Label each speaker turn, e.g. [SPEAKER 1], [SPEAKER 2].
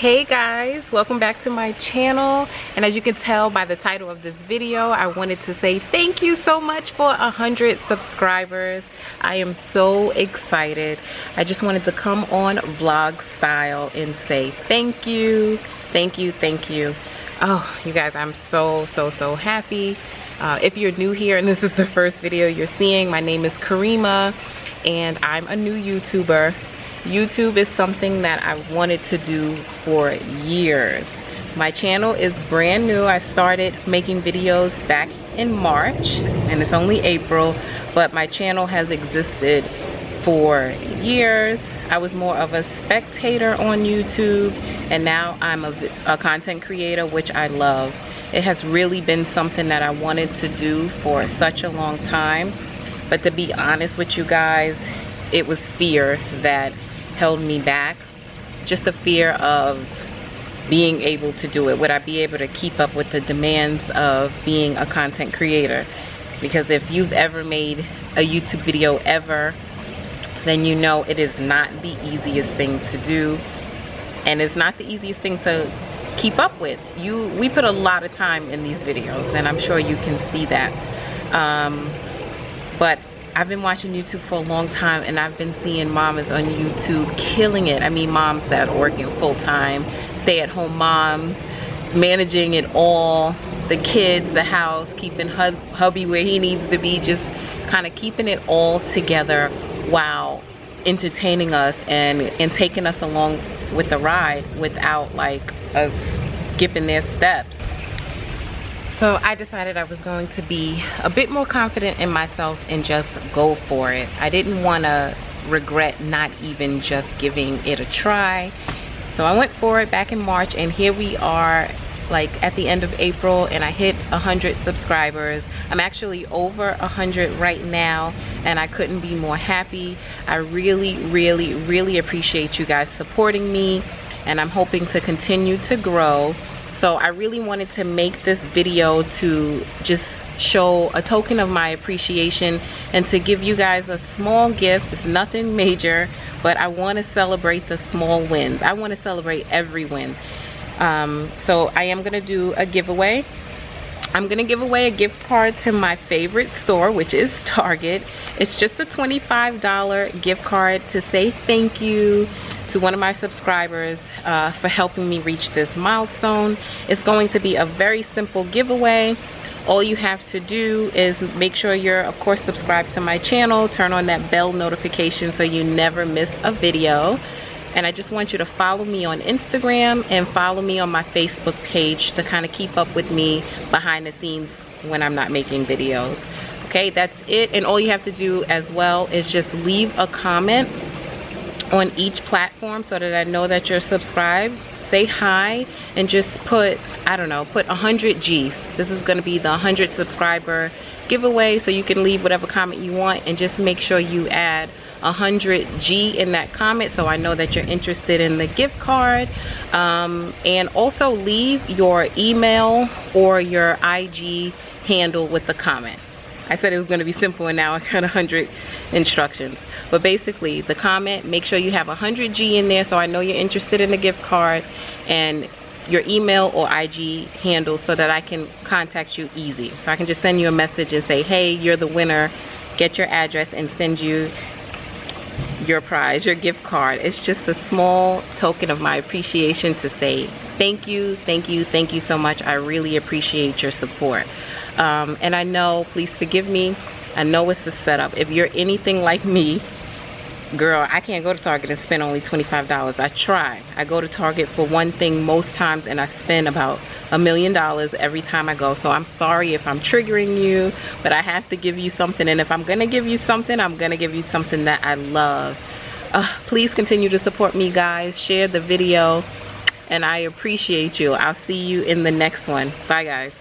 [SPEAKER 1] Hey guys, welcome back to my channel. And as you can tell by the title of this video, I wanted to say thank you so much for 100 subscribers. I am so excited. I just wanted to come on vlog style and say thank you, thank you, thank you. Oh, you guys, I'm so happy. If you're new here and this is the first video you're seeing, my name is Kerima and I'm a new YouTuber. YouTube is something that I wanted to do for years. My channel is brand new. I started making videos back in March and it's only April, but my channel has existed for years. I was more of a spectator on YouTube and now I'm a content creator, which I love. It has really been something that I wanted to do for such a long time, but to be honest with you guys, it was fear that held me back. Just the fear of being able to do it. Would I be able to keep up with the demands of being a content creator? Because if you've ever made a YouTube video ever, then you know it is not the easiest thing to do, and it's not the easiest thing to keep up with. We put a lot of time in these videos and I'm sure you can see that. But I've been watching YouTube for a long time and I've been seeing mamas on YouTube killing it. I mean, moms that are working full-time, stay-at-home moms, managing it all, the kids, the house, keeping hubby where he needs to be, just kind of keeping it all together while entertaining us and taking us along with the ride without like us skipping their steps. So I decided I was going to be a bit more confident in myself and just go for it. I didn't want to regret not even just giving it a try. So I went for it back in March and here we are like at the end of April and I hit 100 subscribers. I'm actually over 100 right now and I couldn't be more happy. I really appreciate you guys supporting me and I'm hoping to continue to grow. So I really wanted to make this video to just show a token of my appreciation and to give you guys a small gift. It's nothing major, but I want to celebrate the small wins. I want to celebrate every win. So I am going to do a giveaway. I'm going to give away a gift card to my favorite store, which is Target. It's just a $25 gift card to say thank you to one of my subscribers for helping me reach this milestone. It's going to be a very simple giveaway. All you have to do is make sure you're of course subscribed to my channel, turn on that bell notification so you never miss a video, and I just want you to follow me on Instagram and follow me on my Facebook page to kind of keep up with me behind the scenes when I'm not making videos. Okay, that's it. And all you have to do as well is just leave a comment on each platform so that I know that you're subscribed. Say hi and just put, I don't know, put 100G. This is going to be the 100 subscriber giveaway, so you can leave whatever comment you want and just make sure you add 100G in that comment so I know that you're interested in the gift card. And also leave your email or your IG handle with the comment. I said it was going to be simple and now I got 100 instructions. But basically the comment, make sure you have 100G in there so I know you're interested in the gift card, and your email or IG handle so that I can contact you easy. So I can just send you a message and say, hey, you're the winner, get your address and send you your prize, your gift card. It's just a small token of my appreciation to say thank you, thank you, thank you so much. I really appreciate your support. And I know, please forgive me, I know it's a setup. If you're anything like me, girl, I can't go to Target and spend only $25. I try. I go to Target for one thing most times and I spend about $1 million every time I go. So I'm sorry if I'm triggering you, but I have to give you something, and if I'm gonna give you something, I'm gonna give you something that I love. Please continue to support me, guys. Share the video and I appreciate you. I'll see you in the next one. Bye guys.